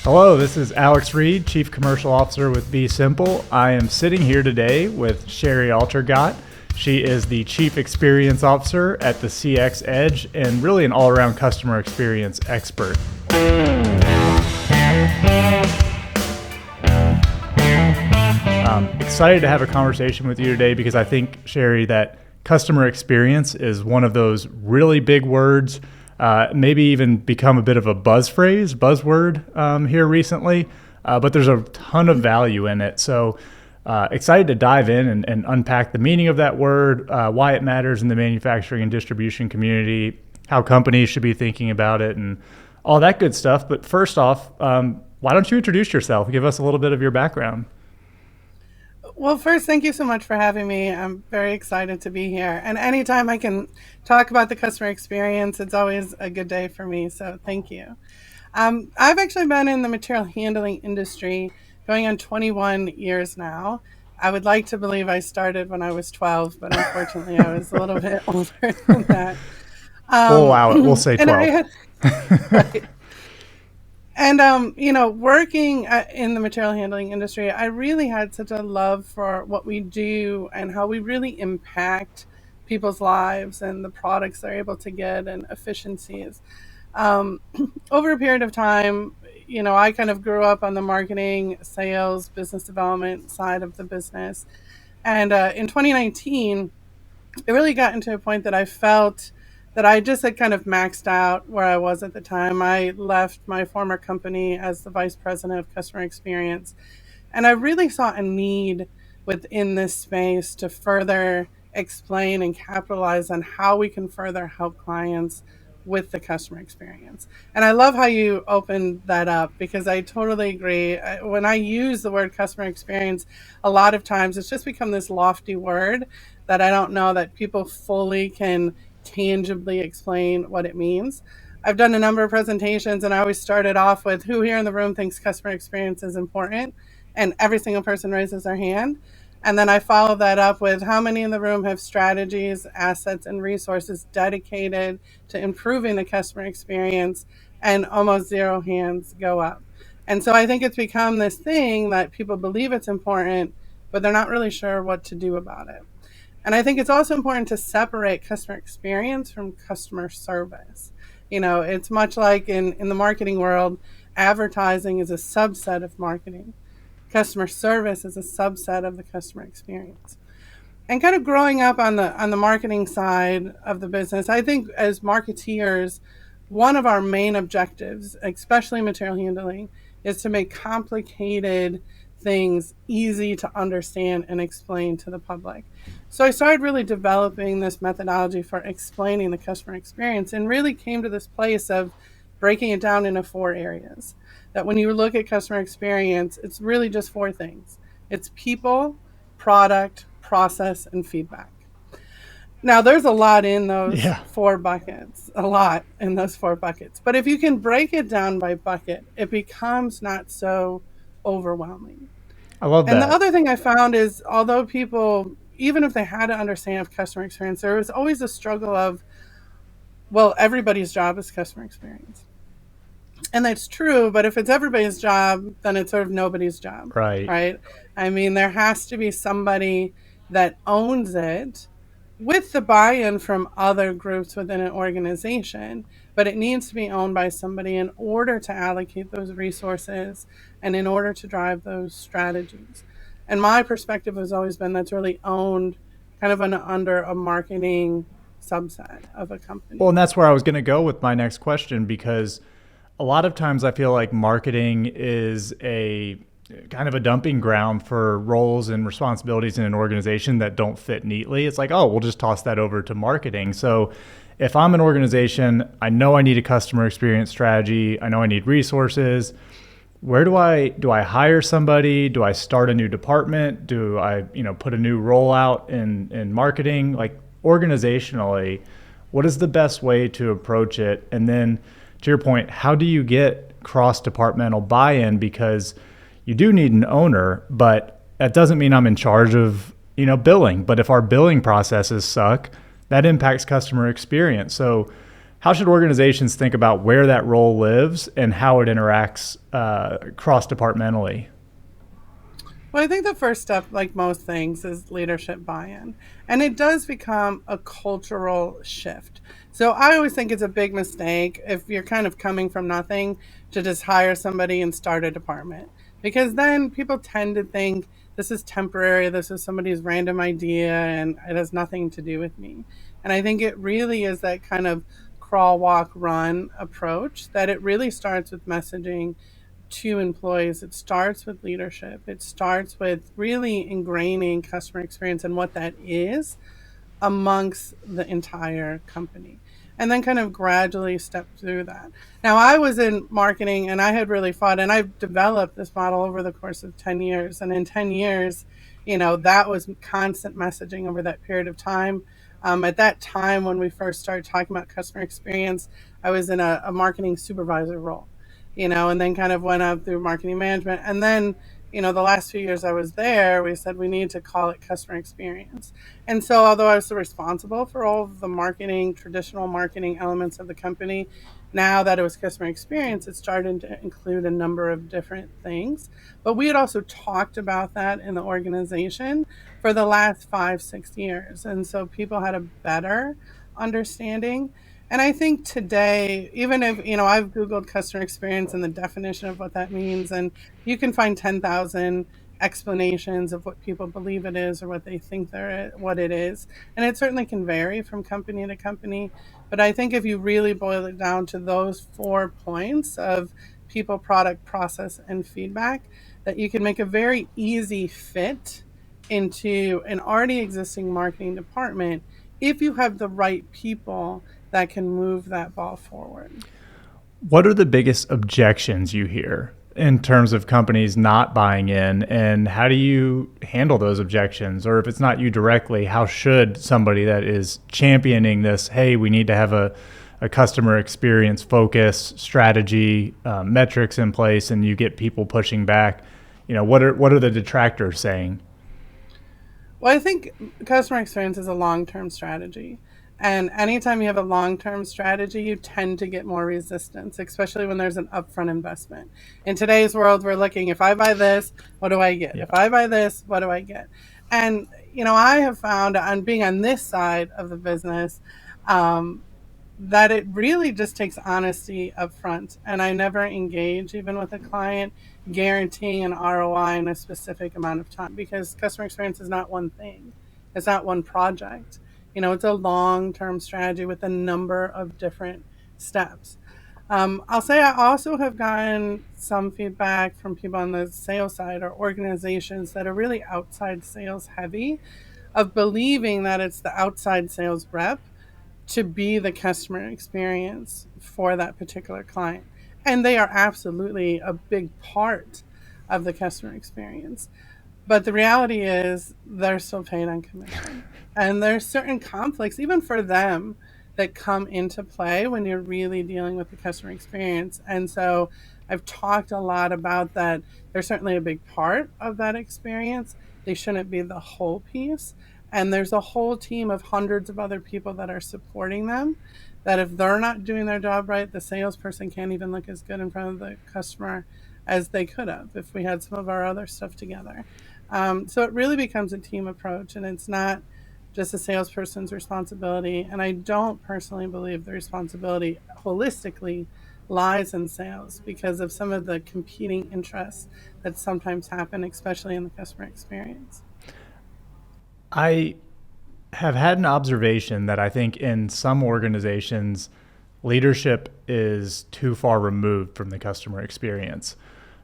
Hello, this is Alex Reed, Chief Commercial Officer with Vsimple. I am sitting here today with Shari Altergott. She is the Chief Experience Officer at the CX Edge and really an all-around customer experience expert. I'm excited to have a conversation with you today because I think, Shari, that customer experience is one of those really big words, maybe even become a bit of a buzzword here recently, but there's a ton of value in it. So excited to dive in and unpack the meaning of that word, why it matters in the manufacturing and distribution community, how companies should be thinking about it, and all that good stuff. But first off, why don't you introduce yourself? Give us a little bit of your background. Well, first, thank you so much for having me. I'm very excited to be here. And anytime I can talk about the customer experience, it's always a good day for me. So thank you. I've actually been in the material handling industry going on 21 years now. I would like to believe I started when I was 12, but unfortunately I was a little bit older than that. We'll allow it. We'll say 12. Right. And, working in the material handling industry, I really had such a love for what we do and how we really impact people's lives and the products they're able to get and efficiencies. Over a period of time, I kind of grew up on the marketing, sales, business development side of the business. And in 2019, it really got into a point that I felt that I just had kind of maxed out where I was at the time. I left my former company as the vice president of customer experience, and I really saw a need within this space to further explain and capitalize on how we can further help clients with the customer experience. And I love how you opened that up because I totally agree. When I use the word customer experience, a lot of times it's just become this lofty word that I don't know that people fully can tangibly explain what it means. I've done a number of presentations and I always started off with who here in the room thinks customer experience is important, and every single person raises their hand. And then I follow that up with how many in the room have strategies, assets, and resources dedicated to improving the customer experience, and almost zero hands go up. And so I think it's become this thing that people believe it's important, but they're not really sure what to do about it. And I think it's also important to separate customer experience from customer service. It's much like in the marketing world, advertising is a subset of marketing. Customer service is a subset of the customer experience. And kind of growing up on the marketing side of the business, I think as marketeers, one of our main objectives, especially material handling, is to make complicated things easy to understand and explain to the public. So I started really developing this methodology for explaining the customer experience and really came to this place of breaking it down into 4 areas. That when you look at customer experience, it's really just 4 things. It's people, product, process, and feedback. Now, there's a lot in those 4 buckets, But if you can break it down by bucket, it becomes not so overwhelming. I love that. And the other thing I found is, although people, even if they had to understand customer experience, there was always a struggle of, well, everybody's job is customer experience. And that's true, but if it's everybody's job, then it's sort of nobody's job. Right? I mean, there has to be somebody that owns it with the buy-in from other groups within an organization, but it needs to be owned by somebody in order to allocate those resources and in order to drive those strategies. And my perspective has always been that's really owned kind of under a marketing subset of a company. Well, and that's where I was going to go with my next question, because a lot of times I feel like marketing is a kind of a dumping ground for roles and responsibilities in an organization that don't fit neatly. It's like, oh, we'll just toss that over to marketing. So if I'm an organization, I know I need a customer experience strategy. I know I need resources. Where do I hire somebody? Do I start a new department? Do I, put a new role out in marketing? Like, organizationally, what is the best way to approach it? And then to your point, how do you get cross-departmental buy-in? Because you do need an owner, but that doesn't mean I'm in charge of, billing. But if our billing processes suck, that impacts customer experience. So how should organizations think about where that role lives and how it interacts cross-departmentally? Well, I think the first step, like most things, is leadership buy-in. And it does become a cultural shift. So I always think it's a big mistake if you're kind of coming from nothing to just hire somebody and start a department. Because then people tend to think this is temporary, this is somebody's random idea, and it has nothing to do with me. And I think it really is that kind of crawl, walk, run approach that it really starts with messaging to employees. It starts with leadership. It starts with really ingraining customer experience and what that is amongst the entire company. And then kind of gradually step through that. Now, I was in marketing and I had really fought, and I've developed this model over the course of 10 years. And in 10 years, that was constant messaging over that period of time. At that time, when we first started talking about customer experience, I was in a marketing supervisor role, and then kind of went up through marketing management. And then, the last few years I was there, we said we need to call it customer experience. And so, although I was responsible for all of the traditional marketing elements of the company, now that it was customer experience, it started to include a number of different things. But we had also talked about that in the organization for the last 5, 6 years. And so people had a better understanding. And I think today, even if, I've Googled customer experience and the definition of what that means, and you can find 10,000 explanations of what people believe it is or what they think what it is. And it certainly can vary from company to company. But I think if you really boil it down to those 4 points of people, product, process, and feedback, that you can make a very easy fit into an already existing marketing department if you have the right people that can move that ball forward. What are the biggest objections you hear in terms of companies not buying in, and how do you handle those objections? Or if it's not you directly, how should somebody that is championing this, hey, we need to have a customer experience focus strategy, metrics in place, and you get people pushing back, what are the detractors saying? Well, I think customer experience is a long-term strategy. And anytime you have a long-term strategy, you tend to get more resistance, especially when there's an upfront investment. In today's world, we're looking, if I buy this, what do I get? Yeah. If I buy this, what do I get? And, I have found on being on this side of the business, that it really just takes honesty up front. And I never engage, even with a client, guaranteeing an ROI in a specific amount of time, because customer experience is not one thing. It's not one project. It's a long-term strategy with a number of different steps. I'll say I also have gotten some feedback from people on the sales side or organizations that are really outside sales heavy, of believing that it's the outside sales rep to be the customer experience for that particular client. And they are absolutely a big part of the customer experience. But the reality is they're still paid on commission. And there's certain conflicts, even for them, that come into play when you're really dealing with the customer experience. And so I've talked a lot about that. They're certainly a big part of that experience. They shouldn't be the whole piece. And there's a whole team of hundreds of other people that are supporting them, that if they're not doing their job right, the salesperson can't even look as good in front of the customer as they could have if we had some of our other stuff together. So it really becomes a team approach, and it's not just a salesperson's responsibility. And I don't personally believe the responsibility holistically lies in sales because of some of the competing interests that sometimes happen, especially in the customer experience. I have had an observation that I think in some organizations, leadership is too far removed from the customer experience.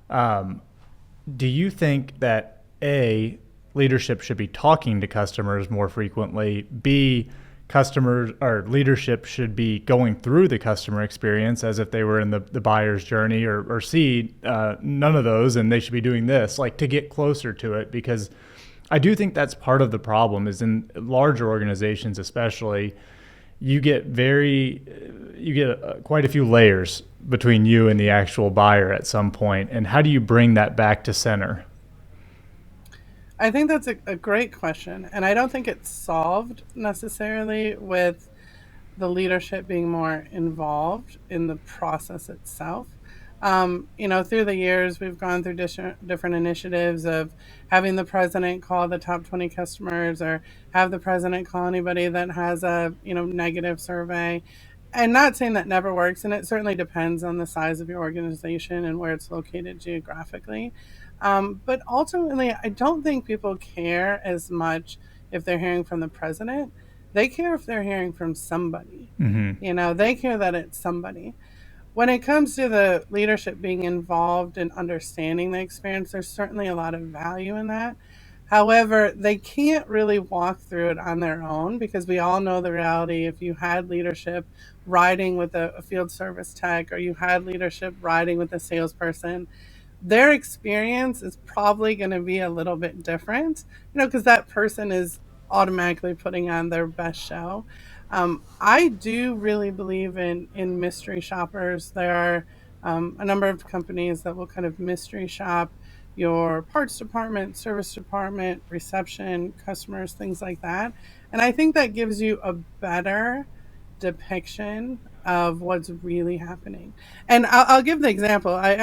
Do you think that A, leadership should be talking to customers more frequently, B, customers or leadership should be going through the customer experience as if they were in the buyer's journey, or C, none of those, and they should be doing this, like to get closer to it? Because I do think that's part of the problem is in larger organizations, especially, you get quite a few layers between you and the actual buyer at some point. And how do you bring that back to center? I think that's a great question. And I don't think it's solved necessarily with the leadership being more involved in the process itself. Through the years, we've gone through different initiatives of having the president call the top 20 customers, or have the president call anybody that has a, negative survey. And not saying that never works, and it certainly depends on the size of your organization and where it's located geographically. But ultimately, I don't think people care as much if they're hearing from the president. They care if they're hearing from somebody. They care that it's somebody. When it comes to the leadership being involved in understanding the experience, there's certainly a lot of value in that. However, they can't really walk through it on their own, because we all know the reality. If you had leadership riding with a field service tech, or you had leadership riding with a salesperson, their experience is probably going to be a little bit different, because that person is automatically putting on their best show. I do really believe in mystery shoppers. There are a number of companies that will kind of mystery shop your parts department, service department, reception, customers, things like that. And I think that gives you a better depiction of what's really happening. And I'll give the example. I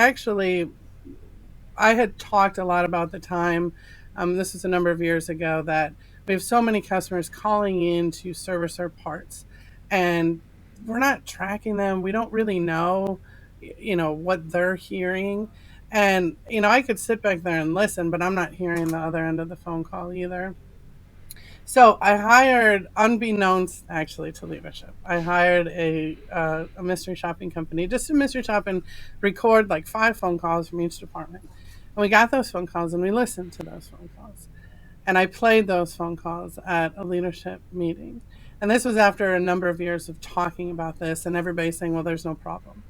had talked a lot about the time, this was a number of years ago, that we have so many customers calling in to service our parts, and we're not tracking them. We don't really know, what they're hearing. And, I could sit back there and listen, but I'm not hearing the other end of the phone call either. So I hired, unbeknownst actually to leadership, I hired a mystery shopping company just to mystery shop and record like 5 phone calls from each department. And we got those phone calls and we listened to those phone calls. And I played those phone calls at a leadership meeting. And this was after a number of years of talking about this and everybody saying, well, there's no problem.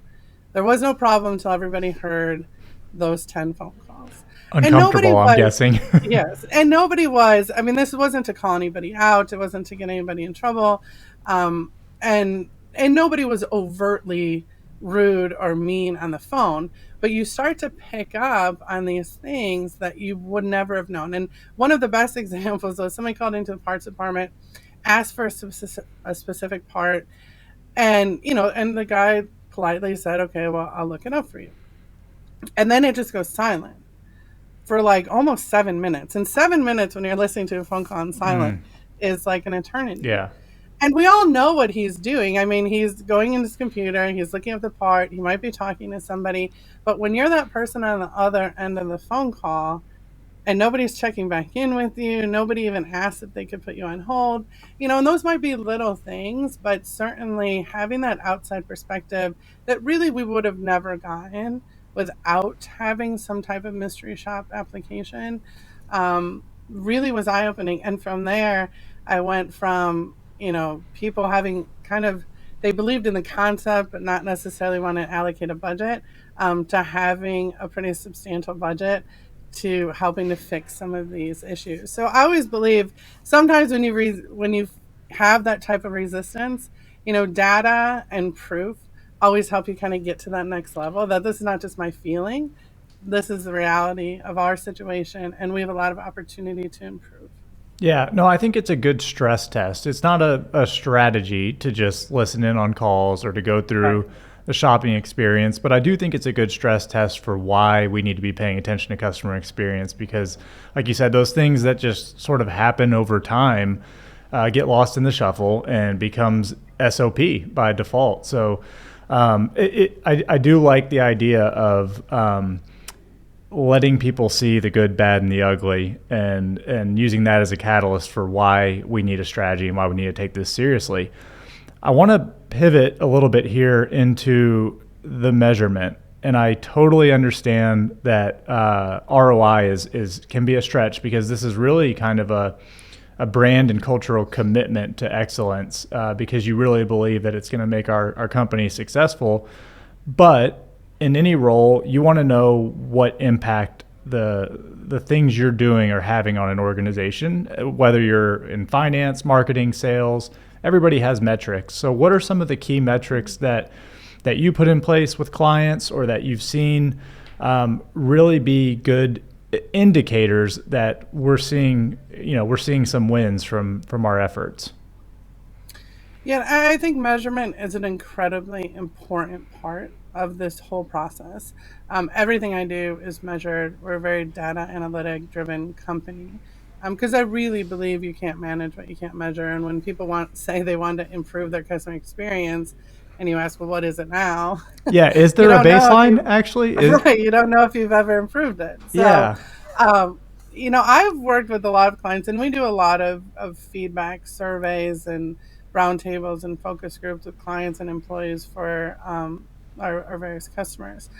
There was no problem until everybody heard those 10 phone calls. Uncomfortable, I'm guessing. Yes. And nobody was, this wasn't to call anybody out. It wasn't to get anybody in trouble. And nobody was overtly rude or mean on the phone, but you start to pick up on these things that you would never have known. And one of the best examples was somebody called into the parts department, asked for a specific part, and the guy politely said, okay, well, I'll look it up for you. And then it just goes silent for like almost 7 minutes. And 7 minutes when you're listening to a phone call in silent is like an eternity. Yeah. And we all know what he's doing. He's going in his computer, he's looking at the part, he might be talking to somebody. But when you're that person on the other end of the phone call and nobody's checking back in with you, nobody even asked if they could put you on hold, and those might be little things, but certainly having that outside perspective that really we would have never gotten without having some type of mystery shop application really was eye-opening. And from there, I went from, people having they believed in the concept, but not necessarily want to allocate a budget, to having a pretty substantial budget, to helping to fix some of these issues. So I always believe sometimes when you have that type of resistance, data and proof always help you kind of get to that next level, that this is not just my feeling, this is the reality of our situation, and we have a lot of opportunity to improve. Yeah, no, I think it's a good stress test. It's not a strategy to just listen in on calls or to go through the shopping experience, but I do think it's a good stress test for why we need to be paying attention to customer experience, because like you said, those things that just sort of happen over time get lost in the shuffle and becomes SOP by default. So I do like the idea of letting people see the good, bad, and the ugly, and using that as a catalyst for why we need a strategy and why we need to take this seriously. I want to pivot a little bit here into the measurement, and I totally understand that ROI can be a stretch, because this is really kind of a brand and cultural commitment to excellence, because you really believe that it's going to make our company successful. But in any role, you want to know what impact the things you're doing are having on an organization, whether you're in finance, marketing, sales. Everybody has metrics. So what are some of the key metrics that you put in place with clients, or that you've seen really be good indicators that we're seeing some wins from our efforts? Yeah, I think measurement is an incredibly important part of this whole process. Everything I do is measured. We're a very data analytic driven company because I really believe you can't manage what you can't measure. And when people say they want to improve their customer experience, and you ask, well, what is it now? Yeah, is You there a don't know if baseline you actually? right. You don't know if you've ever improved it. So, Yeah. um, I've worked with a lot of clients, and we do a lot of feedback surveys and roundtables and focus groups with clients and employees for our various customers.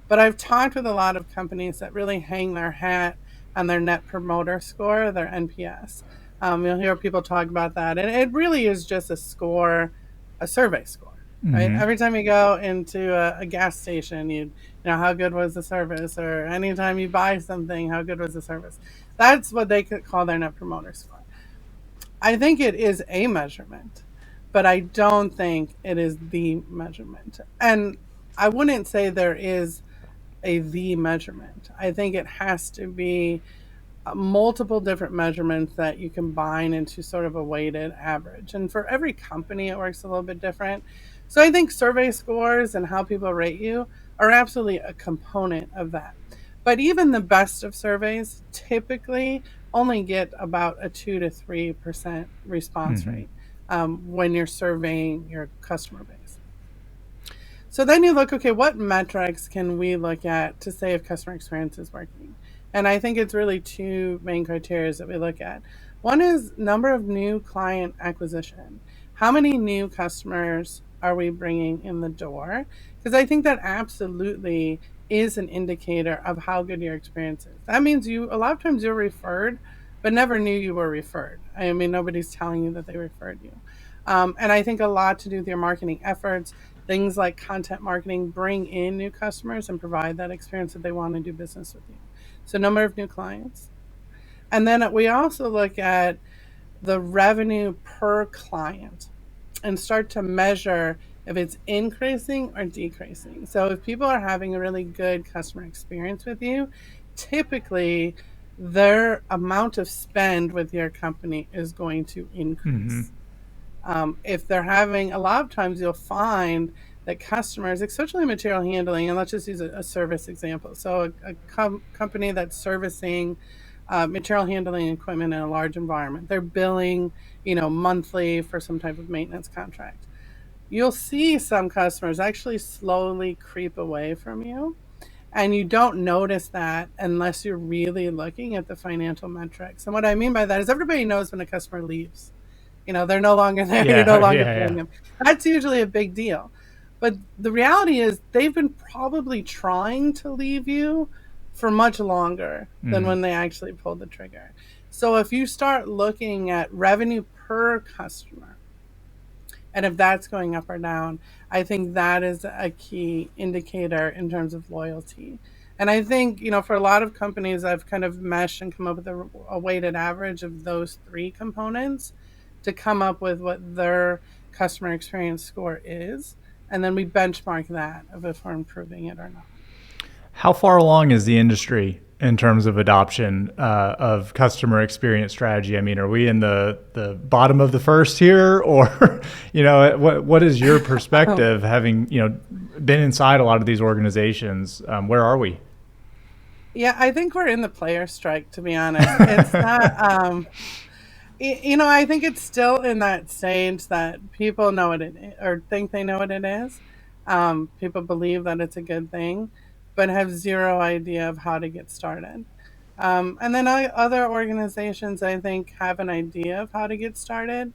But I've talked with a lot of companies that really hang their hat on their net promoter score, their NPS. You'll hear people talk about that. And it really is just a score, a survey score, right? Hmm. Every time you go into a gas station, how good was the service? Or anytime you buy something, how good was the service? That's what they could call their net promoter score. I think it is a measurement, but I don't think it is the measurement. And I wouldn't say there is a the measurement. I think it has to be multiple different measurements that you combine into sort of a weighted average. And for every company, it works a little bit different. So I think survey scores and how people rate you are absolutely a component of that. But even the best of surveys typically only get about a 2 to 3% response Hmm. rate when you're surveying your customer base. So then you look, okay, what metrics can we look at to say if customer experience is working? And I think it's really two main criteria that we look at. One is number of new client acquisition. How many new customers are we bringing in the door? Because I think that absolutely is an indicator of how good your experience is. That means a lot of times you're referred, but never knew you were referred. I mean, nobody's telling you that they referred you. And I think a lot to do with your marketing efforts. Things like content marketing bring in new customers and provide that experience that they want to do business with you. So, number of new clients. And then we also look at the revenue per client and start to measure if it's increasing or decreasing. So, if people are having a really good customer experience with you, typically their amount of spend with your company is going to Hmm. increase. If they're having, a lot of times you'll find that customers, especially material handling, and let's just use a service example. So a company that's servicing material handling equipment in a large environment, they're billing, monthly for some type of maintenance contract. You'll see some customers actually slowly creep away from you. And you don't notice that unless you're really looking at the financial metrics. And what I mean by that is everybody knows when a customer leaves. They're no longer there, you're no Yeah. longer Yeah. paying Yeah. them. That's usually a big deal. But the reality is they've been probably trying to leave you for much longer than Hmm. when they actually pulled the trigger. So if you start looking at revenue per customer, and if that's going up or down, I think that is a key indicator in terms of loyalty. And I think, for a lot of companies, I've kind of meshed and come up with a weighted average of those three components to come up with what their customer experience score is. And then we benchmark that of if we're improving it or not. How far along is the industry in terms of adoption of customer experience strategy? I mean, are we in the bottom of the first here, or what is your perspective, having been inside a lot of these organizations? Where are we? Yeah, I think we're in the player strike, to be honest. It's not, I think it's still in that stage that people know what it is, or think they know what it is. People believe that it's a good thing, but have zero idea of how to get started. And then other organizations, I think, have an idea of how to get started,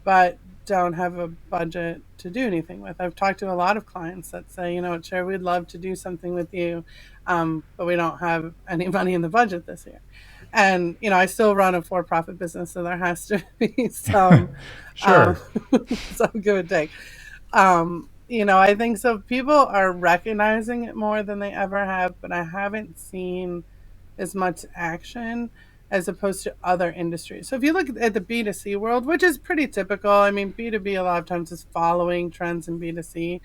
but don't have a budget to do anything with. I've talked to a lot of clients that say, Chair, we'd love to do something with you, but we don't have any money in the budget this year. And, I still run a for profit business, so there has to be um, Sure. some give and take. I think so. People are recognizing it more than they ever have, but I haven't seen as much action as opposed to other industries. So if you look at the B2C world, which is pretty typical, I mean, B2B a lot of times is following trends in B2C.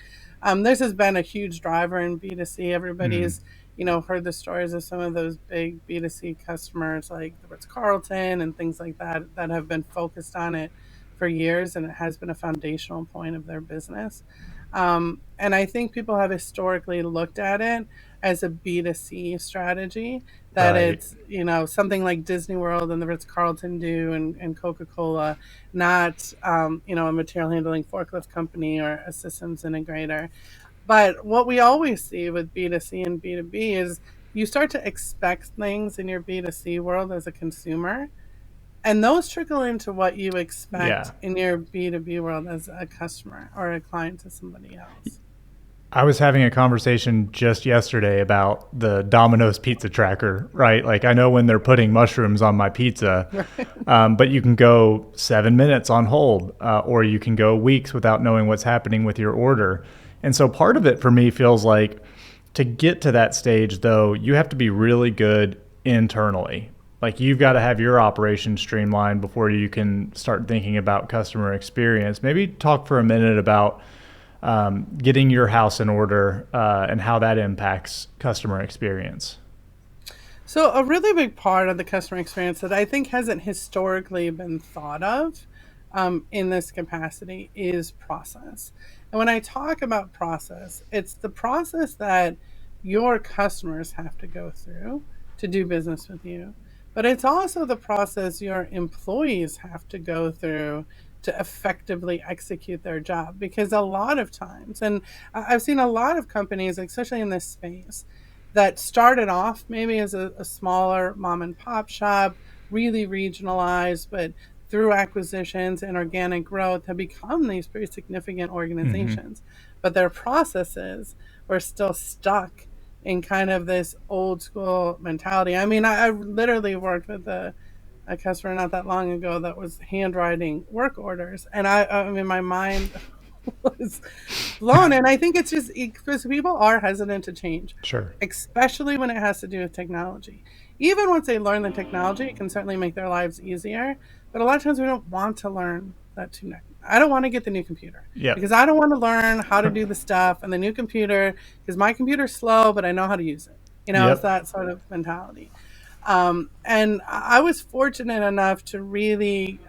This has been a huge driver in B2C. Mm. Everybody's, heard the stories of some of those big B2C customers like the Ritz Carlton and things like that that have been focused on it for years, and it has been a foundational point of their business. And I think people have historically looked at it as a B2C strategy, that Right. it's, something like Disney World and the Ritz-Carlton do, and Coca-Cola, not, a material handling forklift company or a systems integrator. But what we always see with B2C and B2B is you start to expect things in your B2C world as a consumer, and those trickle into what you expect Yeah. in your B2B world as a customer or a client to somebody else. I was having a conversation just yesterday about the Domino's pizza tracker, right? Like I know when they're putting mushrooms on my pizza, but you can go 7 minutes on hold, or you can go weeks without knowing what's happening with your order. And so part of it for me feels like to get to that stage, though, you have to be really good internally. Like you've got to have your operation streamlined before you can start thinking about customer experience. Maybe talk for a minute about getting your house in order and how that impacts customer experience. So, a really big part of the customer experience that I think hasn't historically been thought of in this capacity is process. And when I talk about process, it's the process that your customers have to go through to do business with you. But it's also the process your employees have to go through to effectively execute their job. Because a lot of times, and I've seen a lot of companies, especially in this space, that started off maybe as a smaller mom and pop shop, really regionalized, but through acquisitions and organic growth have become these pretty significant Mm-hmm. organizations. But their processes were still stuck in kind of this old school mentality. I mean, I literally worked with a customer not that long ago that was handwriting work orders. And I mean, my mind was blown. And I think it's just because people are hesitant to change, Sure. especially when it has to do with technology. Even once they learn the technology, it can certainly make their lives easier. But a lot of times we don't want to learn that too much. I don't want to get the new computer Yep. because I don't want to learn how to do the stuff and the new computer because my computer's slow, but I know how to use it. It's Yep. that sort of mentality. And I was fortunate enough to really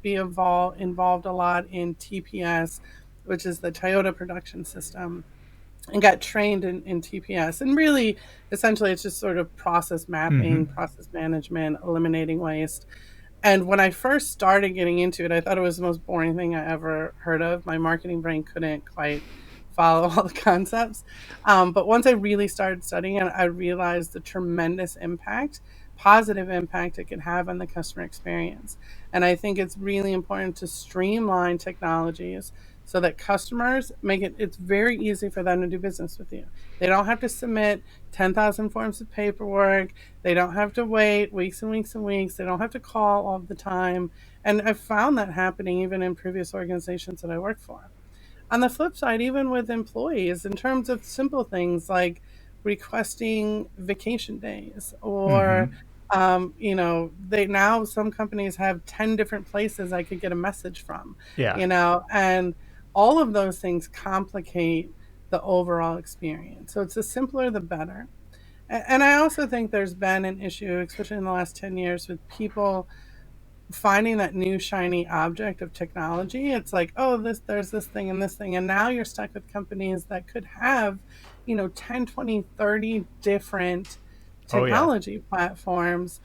be involved a lot in TPS, which is the Toyota production system, and got trained in TPS. And really, essentially, it's just sort of process Mm-hmm. mapping, process management, eliminating waste. And when I first started getting into it, I thought it was the most boring thing I ever heard of. My marketing brain couldn't quite follow all the concepts. But once I really started studying it, I realized the tremendous impact, positive impact it can have on the customer experience. And I think it's really important to streamline technologies so that customers it's very easy for them to do business with you. They don't have to submit 10,000 forms of paperwork. They don't have to wait weeks and weeks and weeks. They don't have to call all the time. And I've found that happening even in previous organizations that I worked for. On the flip side, even with employees, in terms of simple things like requesting vacation days, Mm-hmm. or they now some companies have 10 different places I could get a message from, Yeah. and all of those things complicate the overall experience. So it's the simpler, the better. And I also think there's been an issue, especially in the last 10 years, with people finding that new shiny object of technology. It's like, oh, there's this thing and this thing. And now you're stuck with companies that could have, 10, 20, 30 different Oh, yeah. technology platforms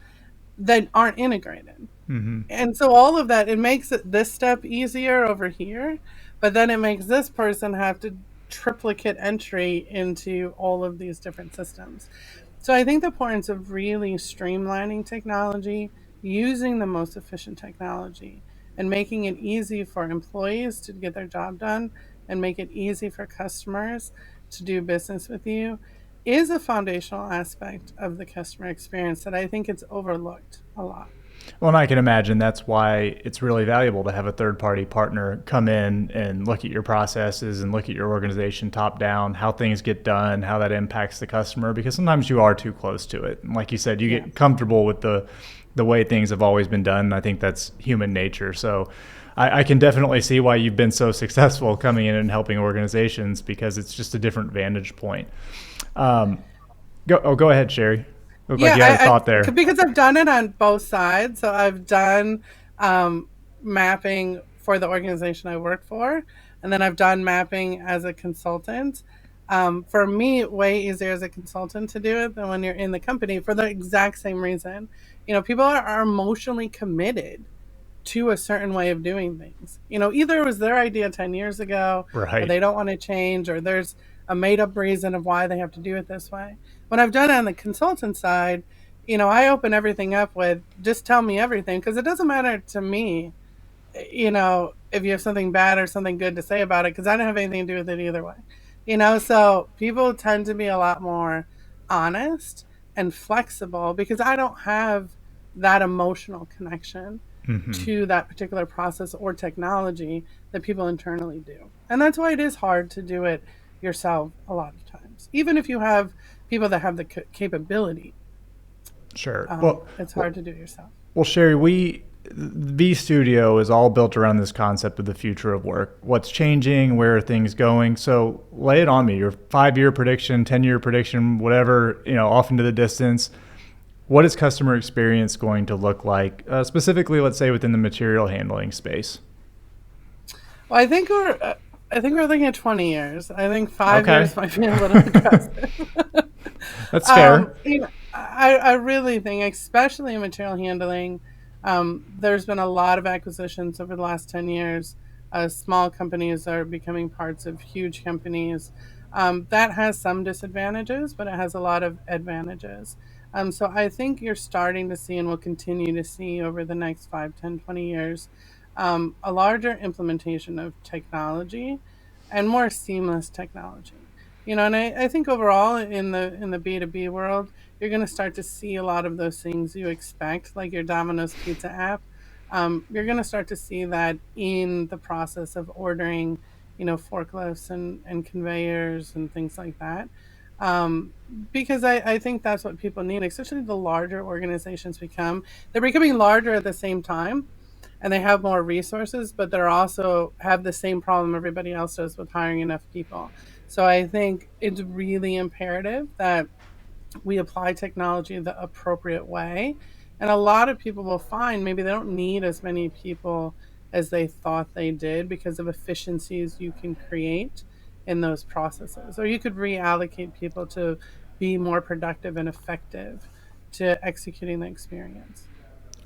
that aren't integrated. Mm-hmm. And so all of that, it makes this step easier over here, but then it makes this person have to triplicate entry into all of these different systems. So I think the importance of really streamlining technology, using the most efficient technology, and making it easy for employees to get their job done and make it easy for customers to do business with you is a foundational aspect of the customer experience that I think it's overlooked a lot. Well, and I can imagine that's why it's really valuable to have a third party partner come in and look at your processes and look at your organization top down, how things get done, how that impacts the customer, because sometimes you are too close to it. And like you said, you Yeah. get comfortable with the way things have always been done. And I think that's human nature. So I can definitely see why you've been so successful coming in and helping organizations because it's just a different vantage point. Um, go ahead, Sherry. Looked like Yeah, you had a thought there. because I've done it on both sides. So I've done mapping for the organization I work for. And then I've done mapping as a consultant. For me, way easier as a consultant to do it than when you're in the company for the exact same reason. People are emotionally committed to a certain way of doing things. Either it was their idea 10 years ago, or Right. they don't want to change, or there's a made up reason of why they have to do it this way. When I've done it on the consultant side, I open everything up with just tell me everything, because it doesn't matter to me, if you have something bad or something good to say about it, because I don't have anything to do with it either way. So people tend to be a lot more honest and flexible because I don't have that emotional connection Hmm. to that particular process or technology that people internally do. And that's why it is hard to do it yourself a lot of times. Even if you have people that have the capability, Sure. it's hard to do it yourself. Well, Shari, Vstudio is all built around this concept of the future of work. What's changing? Where are things going? So lay it on me. Your 5-year prediction, 10-year prediction, whatever, off into the distance. What is customer experience going to look like, specifically, let's say, within the material handling space? Well, I think we're looking at 20 years. I think 5 Okay, years might be a little aggressive. that's fair. I really think, especially in material handling, there's been a lot of acquisitions over the last 10 years. Small companies are becoming parts of huge companies. That has some disadvantages, but it has a lot of advantages. So I think you're starting to see and will continue to see over the next 5, 10, 20 years a larger implementation of technology and more seamless technology. And I think overall in the B2B world, you're going to start to see a lot of those things you expect, like your Domino's Pizza app. You're going to start to see that in the process of ordering, forklifts and conveyors and things like that. Um, because I think that's what people need, especially the larger organizations become. They're becoming larger at the same time, and they have more resources, but they're also have the same problem everybody else does with hiring enough people. So I think it's really imperative that we apply technology the appropriate way. And a lot of people will find maybe they don't need as many people as they thought they did because of efficiencies you can create in those processes. Or you could reallocate people to be more productive and effective to executing the experience.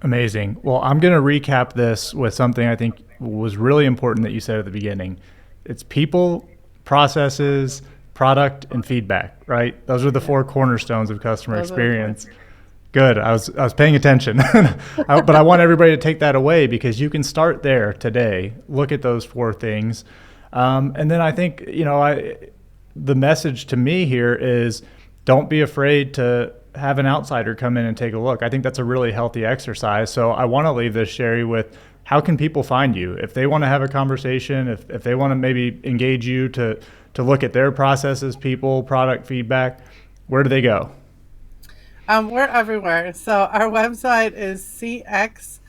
Amazing. Well, I'm going to recap this with something I think was really important that you said at the beginning. It's people, processes, product, and feedback, right? Those are the Yeah, 4 cornerstones of customer those are the four. experience. Good. I was paying attention. But I want everybody to take that away because you can start there today. Look at those 4 things. And then I think, the message to me here is don't be afraid to have an outsider come in and take a look. I think that's a really healthy exercise. So I want to leave this, Shari, with how can people find you? If they want to have a conversation, if they want to maybe engage you to look at their processes, people, product feedback, where do they go? We're everywhere. So our website is cx-edge.com.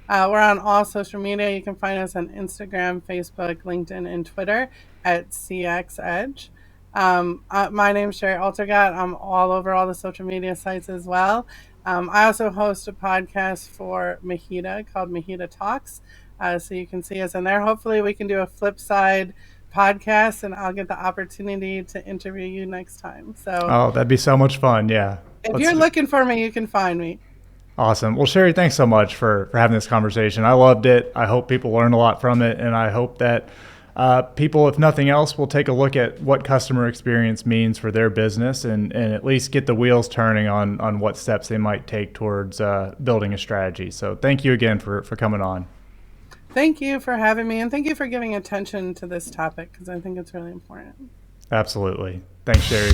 We're on all social media. You can find us on Instagram, Facebook, LinkedIn, and Twitter at cxedge. My name's Shari Altergott. I'm all over all the social media sites as well. I also host a podcast for Mahita called Mahita Talks. So you can see us in there. Hopefully we can do a flip side podcast and I'll get the opportunity to interview you next time. So Oh, that'd be so much fun. Yeah. if Let's you're looking for me, you can find me. Awesome. Well, Shari, thanks so much for having this conversation. I loved it. I hope people learned a lot from it. And I hope that people, if nothing else, will take a look at what customer experience means for their business and at least get the wheels turning on what steps they might take towards building a strategy. So thank you again for coming on. Thank you for having me and thank you for giving attention to this topic because I think it's really important. Absolutely. Thanks, Shari.